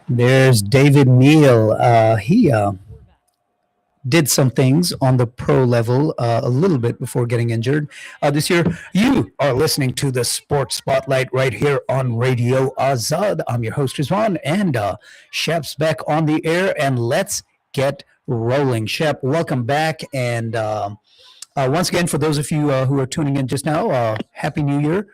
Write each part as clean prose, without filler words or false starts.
There's David Neal. He did some things on the pro level a little bit before getting injured this year. You are listening to the Sports Spotlight right here on Radio Azad. I'm your host, Rizwan, and Shep's back on the air, and let's get rolling. Shep, welcome back, and once again, for those of you who are tuning in just now, Happy New Year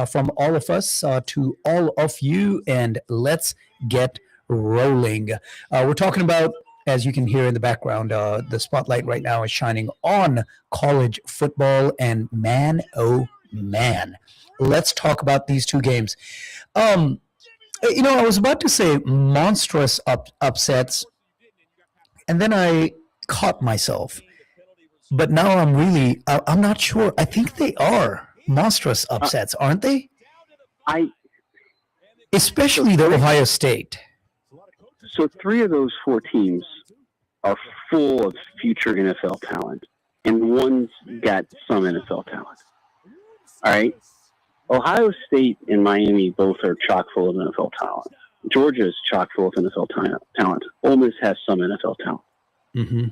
from all of us to all of you, and let's get rolling. We're talking about, as you can hear in the background, the spotlight right now is shining on college football, and man, oh man, let's talk about these two games. I was about to say monstrous upsets, and then I caught myself. But now I'm not sure. I think they are monstrous upsets, aren't they? Especially the Ohio State. So 3 of those 4 teams are full of future NFL talent, and one's got some NFL talent. All right? Ohio State and Miami both are chock full of NFL talent. Georgia is chock full of NFL talent. Ole Miss has some NFL talent. Mm-hmm.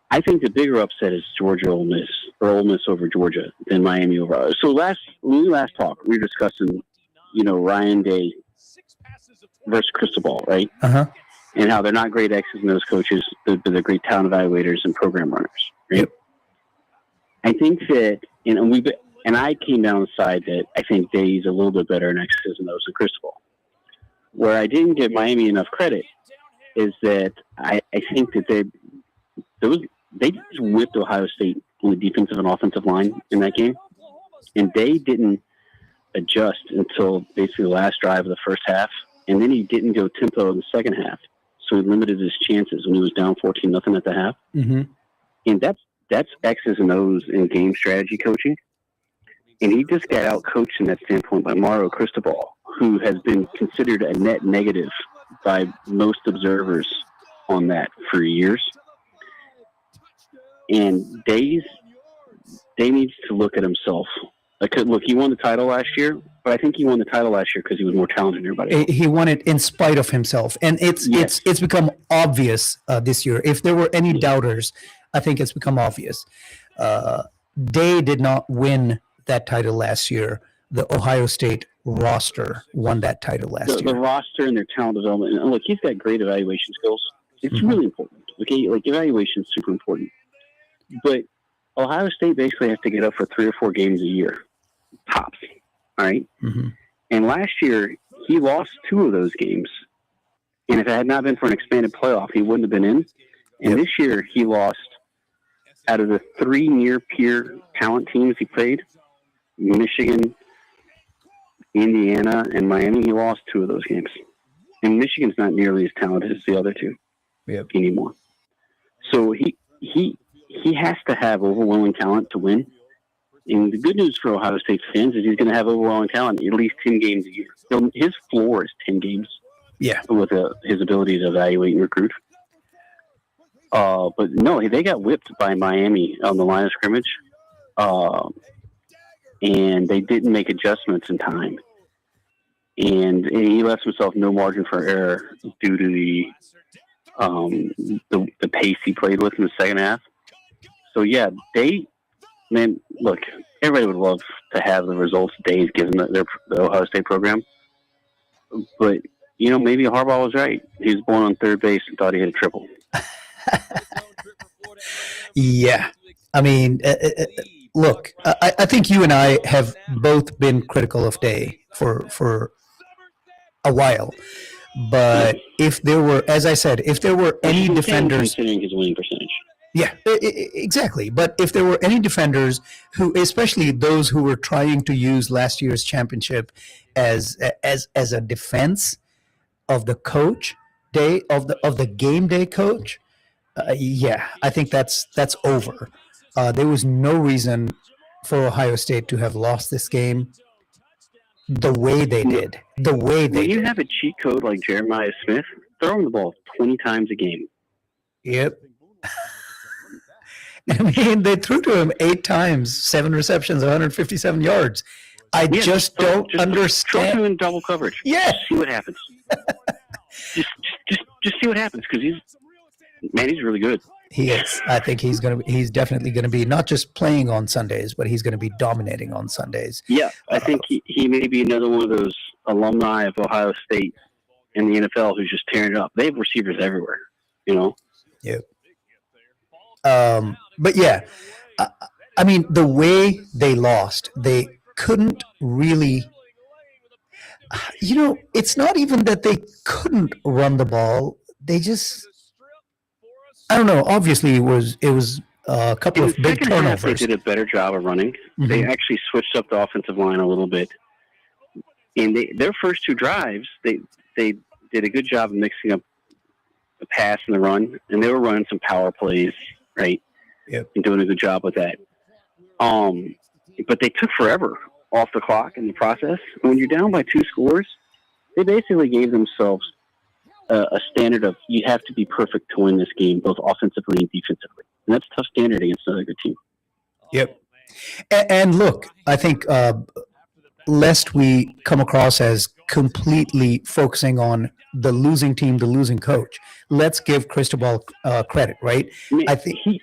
I think the bigger upset is Georgia Ole Miss, or Ole Miss over Georgia, than Miami over. So when we last talked, we were discussing, Ryan Day versus Cristobal, right? Uh-huh. And how they're not great X's and O's coaches, but they're great talent evaluators and program runners, right? Yep. I think that, and I came down the side that I think Day's a little bit better in X's and O's than Cristobal. Where I didn't give Miami enough credit is that I think that they just whipped Ohio State on the defensive and offensive line in that game, and they didn't adjust until basically the last drive of the first half, and then he didn't go tempo in the second half, so he limited his chances when he was down 14-0 at the half. Mm-hmm. And that's X's and O's in game strategy coaching, and he just got out coached in that standpoint by Mario Cristobal, who has been considered a net negative by most observers on that for years. And Day needs to look at himself. Look, he won the title last year, but I think he won the title last year because he was more talented than everybody. He won it in spite of himself, and it's become obvious this year. If there were any doubters, I think it's become obvious. Day did not win that title last year. The Ohio State roster won that title last year. The roster and their talent development. And look, he's got great evaluation skills. It's really important. Okay, like evaluation is super important. But Ohio State basically has to get up for 3 or 4 games a year, tops. All right? Mm-hmm. And last year, he lost 2 of those games. And if it had not been for an expanded playoff, he wouldn't have been in. And this year, he lost out of the 3 near-peer talent teams he played, Michigan, Indiana, and Miami, he lost 2 of those games. And Michigan's not nearly as talented as the other 2 anymore. So he has to have overwhelming talent to win. And the good news for Ohio State fans is he's going to have overwhelming talent at least 10 games a year. So his floor is 10 games. Yeah. With his ability to evaluate and recruit. But no, they got whipped by Miami on the line of scrimmage. And they didn't make adjustments in time. And he left himself no margin for error due to the pace he played with in the second half. So yeah, look, everybody would love to have the results Day's given the Ohio State program. But, maybe Harbaugh was right. He was born on third base and thought he had a triple. Yeah. I mean, look, I think you and I have both been critical of Day for a while. But if there were, as I said, if there were any defenders... Considering his winning percentage. Yeah, exactly. But if there were any defenders who, especially those who were trying to use last year's championship as a defense of the coach, of the game day coach, I think that's over. There was no reason for Ohio State to have lost this game the way they did. When you have a cheat code like Jeremiah Smith, throw him the ball 20 times a game. Yep. I mean, they threw to him 8 times, 7 receptions, 157 yards. I just don't trust understand. him in double coverage. Yeah. See what happens. just see what happens because he's really good. He is. I think he's definitely gonna be not just playing on Sundays, but he's gonna be dominating on Sundays. Yeah, I think he may be another one of those alumni of Ohio State in the NFL who's just tearing it up. They have receivers everywhere, you know. Yeah. But yeah, I mean, the way they lost, they couldn't really. It's not even that they couldn't run the ball. They just, I don't know. Obviously, it was a couple of big second half, they turnovers. did a better job of running. Mm-hmm. They actually switched up the offensive line a little bit. And their first two drives, they did a good job of mixing up the pass and the run, and they were running some power plays, right? Yep. And doing a good job with that. But they took forever off the clock in the process. And when you're down by 2 scores, they basically gave themselves a standard of you have to be perfect to win this game, both offensively and defensively. And that's a tough standard against another good team. Yep. And look, I think lest we come across as completely focusing on the losing team, the losing coach, let's give Cristobal credit, right? I think he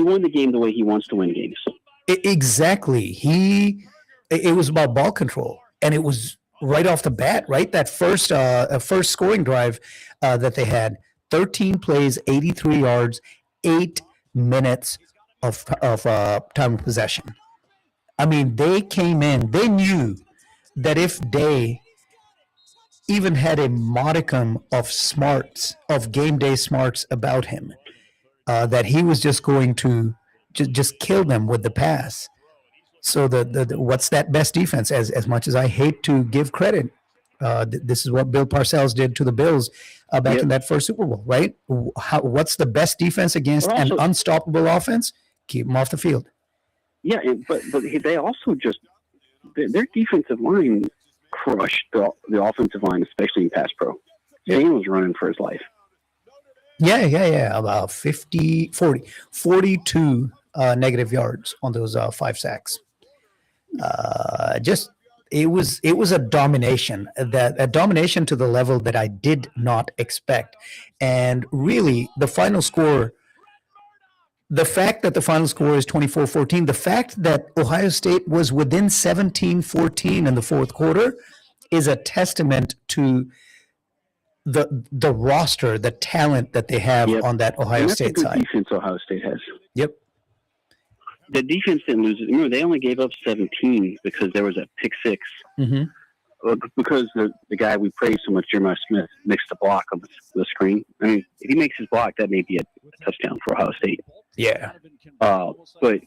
won the game the way he wants to win games. Exactly. It was about ball control, and it was right off the bat, right? That first scoring drive that they had, 13 plays, 83 yards, 8 minutes of time of possession. I mean, they came in, they knew that if they even had a modicum of smarts, of game day smarts about him, that he was just going to just kill them with the pass. So the what's that best defense? As much as I hate to give credit, this is what Bill Parcells did to the Bills back in that first Super Bowl, right? What's the best defense against an unstoppable offense? Keep them off the field. Yeah, but they also just their defensive line crushed the offensive line, especially in pass pro. Shane was running for his life. Yeah. About 42 negative yards on those 5 sacks. It was a domination, a domination to the level that I did not expect. And really, the final score, the fact that the final score is 24-14, the fact that Ohio State was within 17-14 in the fourth quarter is a testament to the roster, the talent that they have on that Ohio State side. That's a good defense Ohio State has. Yep. The defense didn't lose it. Remember, they only gave up 17 because there was a pick 6. Mm-hmm. Because the guy we praise so much, Jeremiah Smith, mixed the block on the screen. I mean, if he makes his block, that may be a touchdown for Ohio State. Yeah. But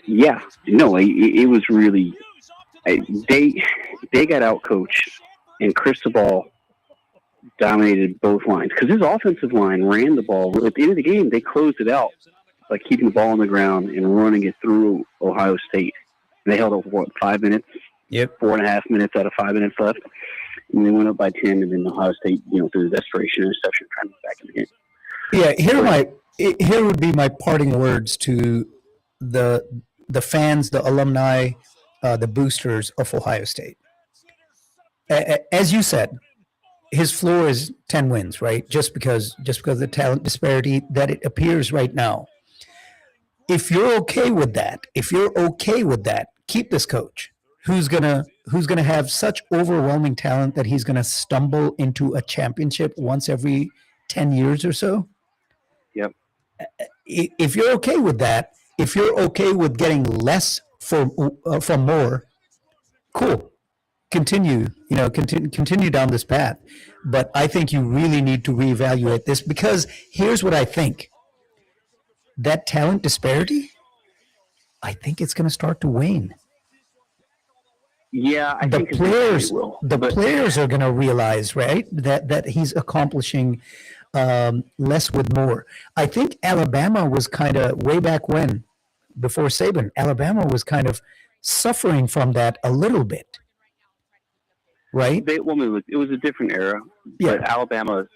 yeah, no, it was really they got out coached, and Cristobal dominated both lines because his offensive line ran the ball. At the end of the game, they closed it out by keeping the ball on the ground and running it through Ohio State. And they held up for 5 minutes? Yep. 4.5 minutes out of 5 minutes left. And they went up by 10, and then Ohio State, through the desperation interception, trying to get back in the game. Yeah, here would be my parting words to the fans, the alumni, the boosters of Ohio State. As you said, his floor is 10 wins, right? Just because of the talent disparity that it appears right now. If you're okay with that, keep this coach who's gonna have such overwhelming talent that he's gonna stumble into a championship once every 10 years or so. Yep. If you're okay with that, if you're okay with getting less for more, cool. Continue down this path. But I think you really need to reevaluate this because here's what I think. That talent disparity, I think it's going to start to wane. Yeah, I think players are going to realize, right, that he's accomplishing less with more. I think Alabama was kind of way back when, before Saban, Alabama was kind of suffering from that a little bit, right? It was a different era, but Alabama,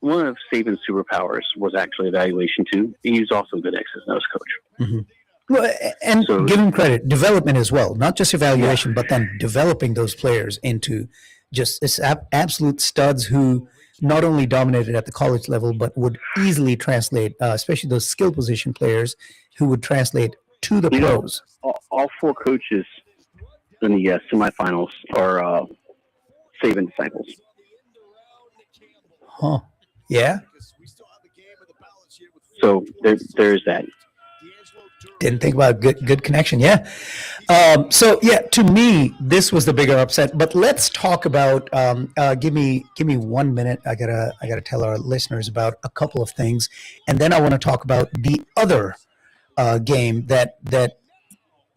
one of Saban's superpowers was actually evaluation too. He was also a good X's and O's coach. Mm-hmm. Well, and So give him credit, development as well, not just evaluation, but then developing those players into just this absolute studs who not only dominated at the college level, but would easily translate, especially those skill position players who would translate to the you know, pros. all four coaches in the semifinals are Saban disciples. Huh. Yeah. So there's that. Didn't think about good connection. Yeah. So yeah, to me, this was the bigger upset. But let's talk about. Give me 1 minute. I gotta tell our listeners about a couple of things, and then I want to talk about the other game that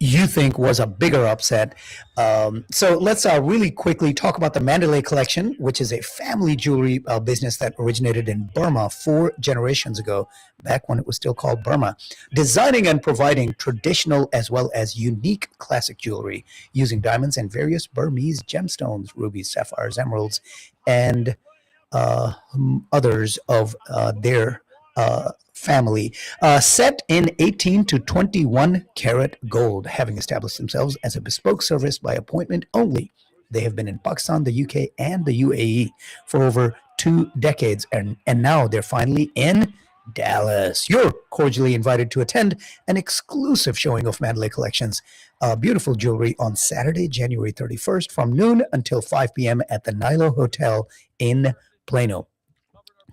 you think was a bigger upset. So let's really quickly talk about the Mandalay Collection, which is a family jewelry business that originated in Burma 4 generations ago, back when it was still called Burma, designing and providing traditional as well as unique classic jewelry using diamonds and various Burmese gemstones, rubies, sapphires, emeralds, and others of their family, set in 18 to 21 karat gold, having established themselves as a bespoke service by appointment only. They have been in Pakistan, the UK, and the UAE for over 2 decades, and now they're finally in Dallas. You're cordially invited to attend an exclusive showing of Mandalay Collections beautiful jewelry on Saturday, January 31st from noon until 5 p.m. at the Nilo Hotel in Plano.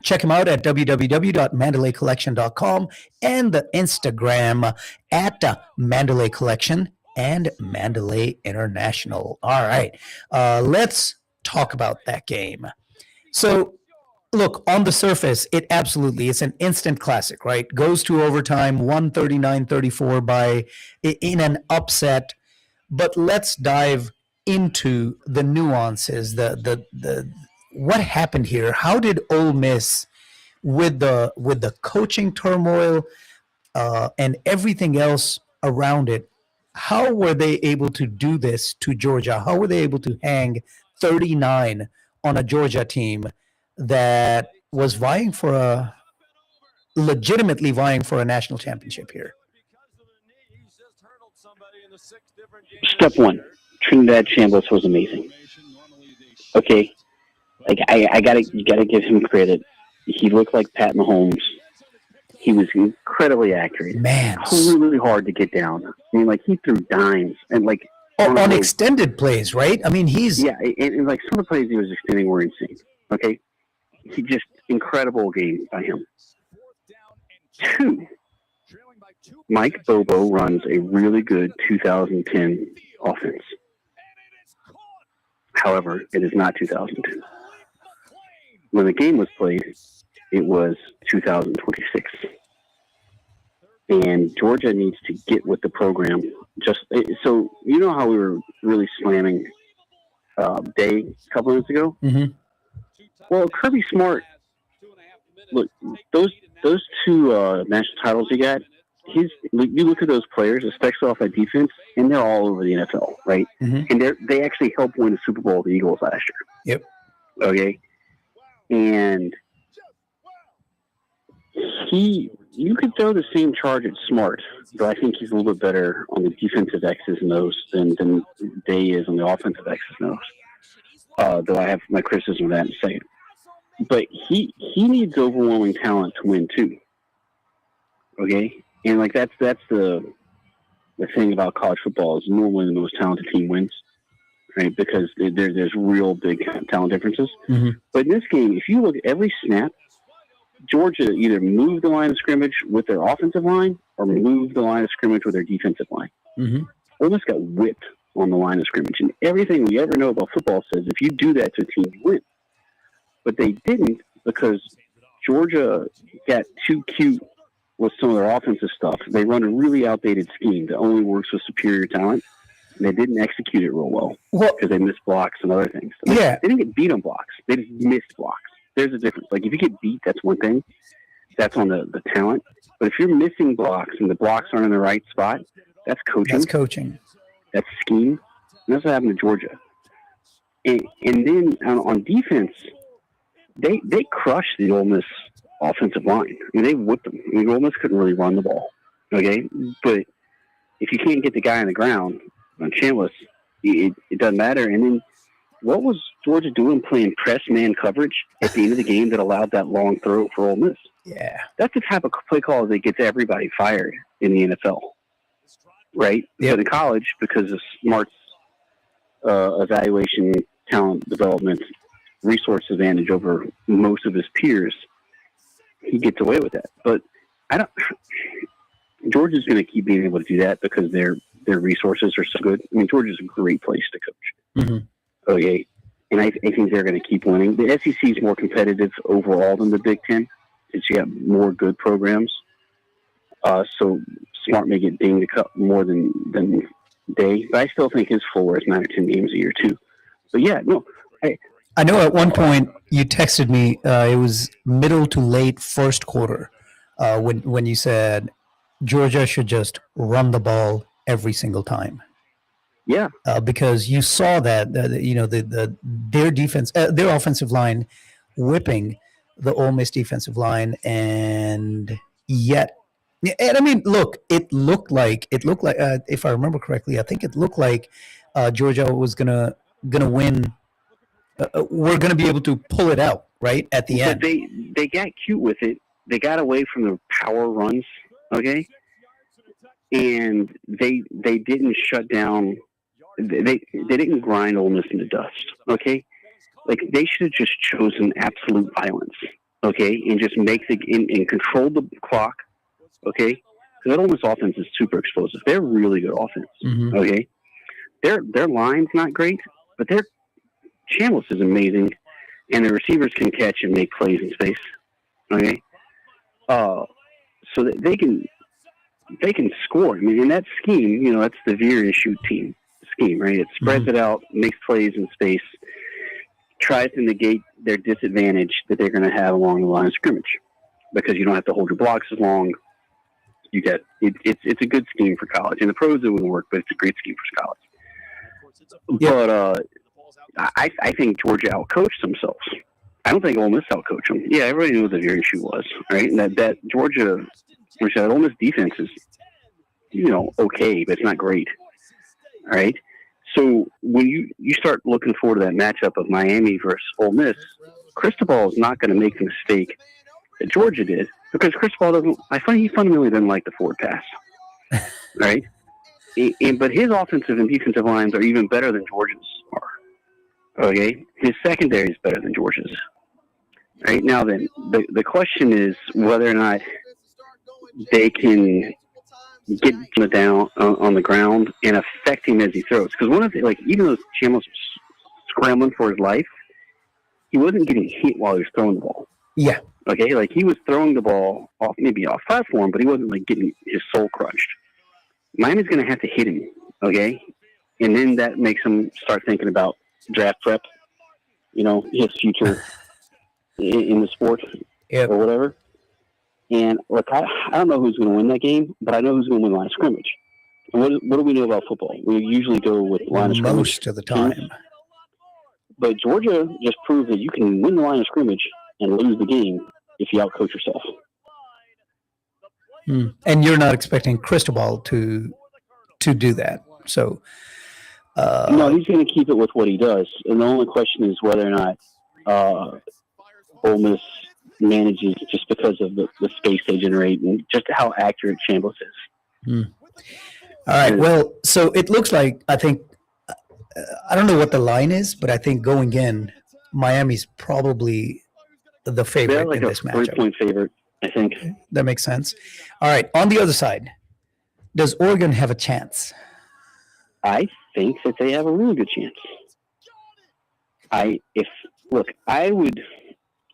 Check them out at www.mandalaycollection.com and the Instagram at Mandalay Collection and Mandalay International. All right, let's talk about that game. So, look, on the surface, it's an instant classic, right? Goes to overtime, 139-34 in an upset. But let's dive into the nuances, the what happened here. How did Ole Miss, with the coaching turmoil and everything else around it, how were they able to do this to Georgia? How were they able to hang 39 on a Georgia team that was legitimately vying for a national championship here? Step one, Trinidad Chambliss was amazing. Okay, like you gotta give him credit. He looked like Pat Mahomes. He was incredibly accurate. Man, really hard to get down. I mean, like he threw dimes and like on extended plays, right? I mean, and like some of the plays he was extending were insane. Okay, he just incredible game by him. 2, Mike Bobo runs a really good 2010 offense. However, it is not 2010. When the game was played, it was 2026. And Georgia needs to get with the program. So, you know how we were really slamming Day a couple minutes ago? Mm-hmm. Well, Kirby Smart, look, those 2 national titles he got, you look at those players, especially off that defense, and they're all over the NFL, right? Mm-hmm. And they actually helped win the Super Bowl with the Eagles last year. Yep. Okay. And you could throw the same charge at Smart, but I think he's a little bit better on the defensive X's and O's than Day is on the offensive X's and O's. Though I have my criticism of that in a second. But he needs overwhelming talent to win too. Okay? And like that's the thing about college football is normally the most talented team wins. Right? Because there's real big talent differences. Mm-hmm. But in this game, if you look at every snap, Georgia either moved the line of scrimmage with their offensive line or moved the line of scrimmage with their defensive line. Mm-hmm. Almost got whipped on the line of scrimmage. And everything we ever know about football says if you do that to a team, you win. But they didn't because Georgia got too cute with some of their offensive stuff. They run a really outdated scheme that only works with superior talent. And they didn't execute it real well because they missed blocks and other things. They didn't get beat on blocks. They just missed blocks. There's a difference. Like if you get beat, that's one thing. That's on the talent. But if you're missing blocks and the blocks aren't in the right spot, that's coaching. That's scheme. And that's what happened to Georgia. And then on defense, they crushed the Ole Miss offensive line. I mean, they whipped them. I mean, Ole Miss couldn't really run the ball. Okay? But if you can't get the guy on the ground on Chambliss, it doesn't matter. And then what was Georgia doing playing press man coverage at the end of the game that allowed that long throw for Ole Miss? Yeah. That's the type of play call that gets everybody fired in the NFL, right? Yep. But in college, because of Smart's evaluation, talent development, resource advantage over most of his peers, he gets away with that. But Georgia's going to keep being able to do that because their resources are so good. I mean, Georgia's a great place to coach. Mm-hmm. Okay. And I think they're going to keep winning. The SEC is more competitive overall than the Big Ten since you have more good programs. So Smart may get dinged more than Day. But I still think his floor is 9 or 10 games a year, too. But yeah, no. I know at one point you texted me, it was middle to late first quarter, when you said Georgia should just run the ball every single time. Yeah. Because you saw that, their defense, their offensive line whipping the Ole Miss defensive line, and I mean, look, it looked like if I remember correctly, I think it looked like Georgia was gonna win. We're gonna be able to pull it out right at the end. But they got cute with it. They got away from the power runs, okay, and they didn't shut down. They didn't grind Ole Miss into dust, okay? Like, they should have just chosen absolute violence, okay, and just and control the clock, okay? Because that Ole Miss offense is super explosive. They're really good offense, Mm-hmm. okay? Their line's not great, but their Chambliss is amazing, and the receivers can catch and make plays in space, okay? So that they can score. I mean, in that scheme, that's the veer and shoot team scheme, right? It spreads it out, makes plays in space, tries to negate their disadvantage that they're going to have along the line of scrimmage because you don't have to hold your blocks as long. You get it's a good scheme for college. In the pros, it wouldn't work, but it's a great scheme for college. But I think Georgia outcoached themselves. I don't think Ole Miss outcoached them. Yeah, everybody knew what the veer and shoot was, right? And that Georgia, which that Ole Miss defense is, okay, but it's not great. All right. So when you start looking forward to that matchup of Miami versus Ole Miss, Cristobal is not going to make the mistake that Georgia did because Cristobal doesn't. He fundamentally doesn't like the forward pass, right? But his offensive and defensive lines are even better than Georgia's are. Okay, his secondary is better than Georgia's. Right now, then the question is whether or not they can get him down on the ground and affect him as he throws. Because one of the, even though Chambliss was scrambling for his life, he wasn't getting hit while he was throwing the ball. Yeah. Okay, he was throwing the ball maybe off platform, but he wasn't getting his soul crushed. Miami's going to have to hit him, okay? And then that makes him start thinking about draft prep, his future in the sport or whatever. And look, I don't know who's going to win that game, but I know who's going to win the line of scrimmage. And what do we know about football? We usually go with line of scrimmage most of the time. teams. But Georgia just proved that you can win the line of scrimmage and lose the game if you outcoach yourself. And you're not expecting Cristobal to do that. So no, he's going to keep it with what he does. And the only question is whether or not Ole Miss manages just because of the space they generate and just how accurate Chambliss is. All right. Well, so it looks like, I think, I don't know what the line is, but I think going in, Miami's probably the favorite in this matchup. 3-point favorite, I think. That makes sense. All right. On the other side, does Oregon have a chance? I think that they have a really good chance.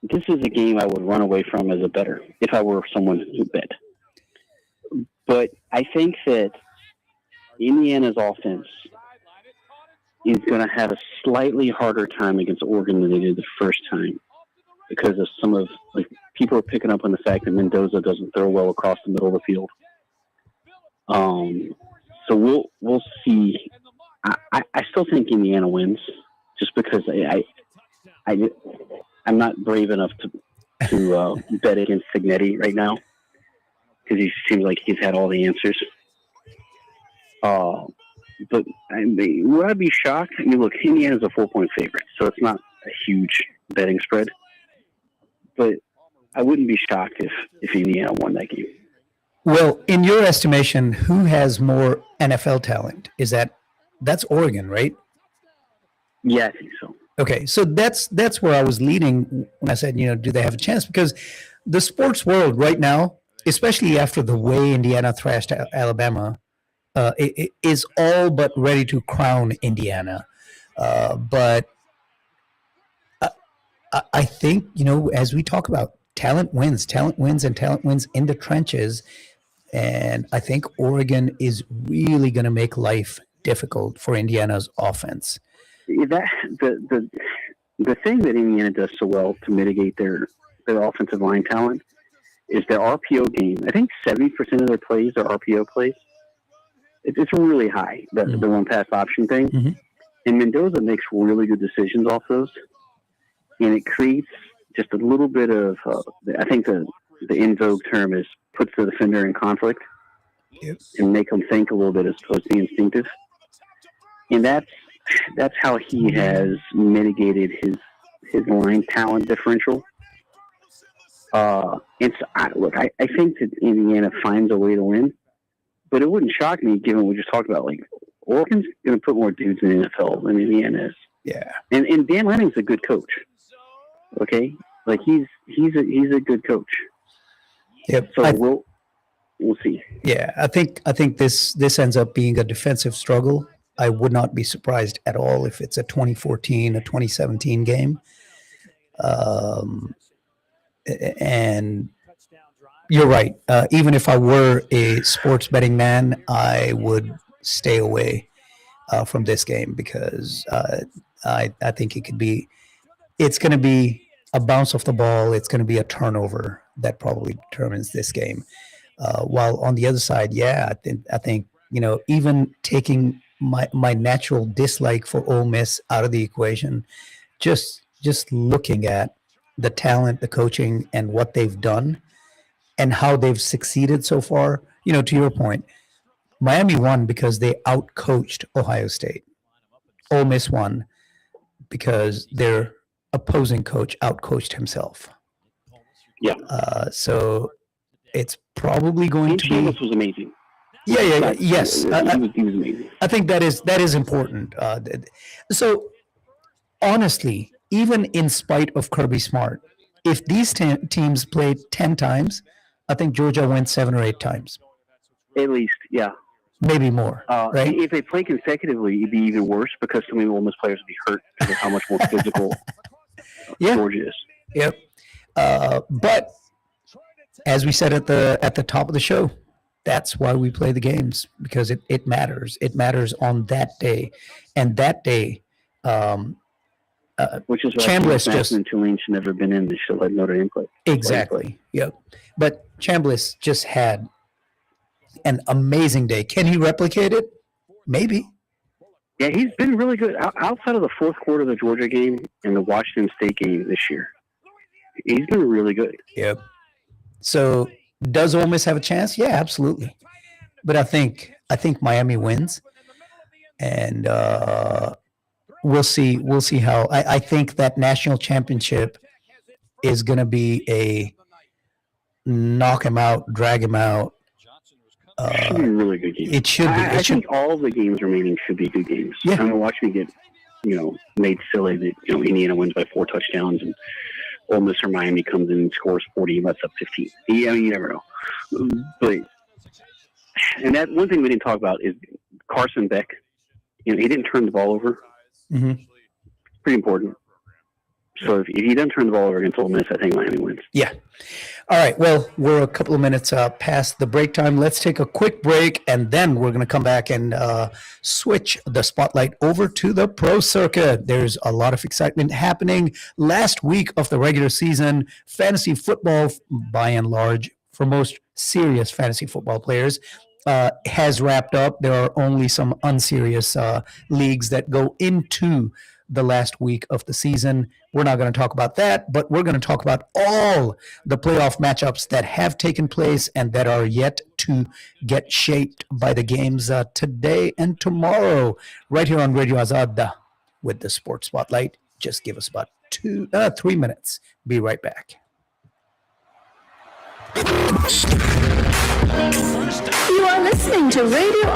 This is a game I would run away from as a bettor if I were someone who bet. But I think that Indiana's offense is going to have a slightly harder time against Oregon than they did the first time because of some of people are picking up on the fact that Mendoza doesn't throw well across the middle of the field. So we'll see. I still think Indiana wins just because I'm not brave enough to bet against Signetti right now because he seems like he's had all the answers. But would I be shocked? I mean, look, Indiana's a 4-point favorite, so it's not a huge betting spread. But I wouldn't be shocked if Indiana won that game. Well, in your estimation, who has more NFL talent? That's Oregon, right? Yeah, I think so. Okay, so that's where I was leading when I said, do they have a chance? Because the sports world right now, especially after the way Indiana thrashed Alabama, it is all but ready to crown Indiana. But I think, as we talk about, talent wins, and talent wins in the trenches. And I think Oregon is really going to make life difficult for Indiana's offense. The thing that Indiana does so well to mitigate their offensive line talent is their RPO game. I think 70% of their plays are RPO plays. It's really high, the one pass option thing. Mm-hmm. And Mendoza makes really good decisions off those. And it creates just a little bit of, I think the in vogue term is puts the defender in conflict. Yep. And make them think a little bit as opposed to be instinctive. And that's how he has mitigated his line talent differential. I think that Indiana finds a way to win, but it wouldn't shock me given what we just talked about. Like, Oregon's going to put more dudes in the NFL than Indiana is. Yeah. And Dan Lanning's a good coach. Okay? Like, he's a good coach. Yep. So we'll see. Yeah, I think this ends up being a defensive struggle. I would not be surprised at all if it's a 2014, a 2017 game. And you're right. Even if I were a sports betting man, I would stay away from this game because I think it's going to be a bounce off the ball. It's going to be a turnover that probably determines this game. While on the other side, I think even taking my natural dislike for Ole Miss out of the equation, just looking at the talent, the coaching, and what they've done, and how they've succeeded so far. To your point, Miami won because they outcoached Ohio State. Ole Miss won because their opposing coach outcoached himself. Yeah. So it's probably going to be. Chambers was amazing. Yes. He was amazing. I think that is important. So honestly, even in spite of Kirby Smart, if these teams played 10 times, I think Georgia went 7 or 8 times. At least, yeah. Maybe more, right? If they play consecutively, it'd be even worse because so many Ole Miss players would be hurt because of how much more physical Georgia is. Yep. But as we said at the top of the show, that's why we play the games, because it matters. It matters on that day, and that day. Which is why Chambliss and Tulane should never been in. They should let Notre Dame play. Exactly. Yep. But Chambliss just had an amazing day. Can he replicate it? Maybe. Yeah, he's been really good outside of the fourth quarter of the Georgia game and the Washington State game this year. He's been really good. Yep. So does Ole Miss have a chance? Yeah, absolutely. But I think Miami wins, and we'll see how. I think that national championship is going to be a knock him out, drag him out. Should be a really good game. It should be. I think all the games remaining should be good games. Yeah. I'm gonna watch me get, made silly that Indiana wins by 4 touchdowns and Ole Miss or Miami comes in and scores 40 and lets up 15. I mean, you never know. But that one thing we didn't talk about is Carson Beck. He didn't turn the ball over. Mm-hmm. Pretty important. So if he doesn't turn the ball over against Ole Miss, I think Miami wins. Yeah. All right. Well, we're a couple of minutes past the break time. Let's take a quick break, and then we're going to come back and switch the spotlight over to the pro circuit. There's a lot of excitement happening. Last week of the regular season, fantasy football, by and large, for most serious fantasy football players, has wrapped up. There are only some unserious leagues that go into the last week of the season. We're not going to talk about that, but we're going to talk about all the playoff matchups that have taken place and that are yet to get shaped by the games today and tomorrow, right here on Radio Azad with the Sports Spotlight. Just give us about 3 minutes. Be right back. You are listening to Radio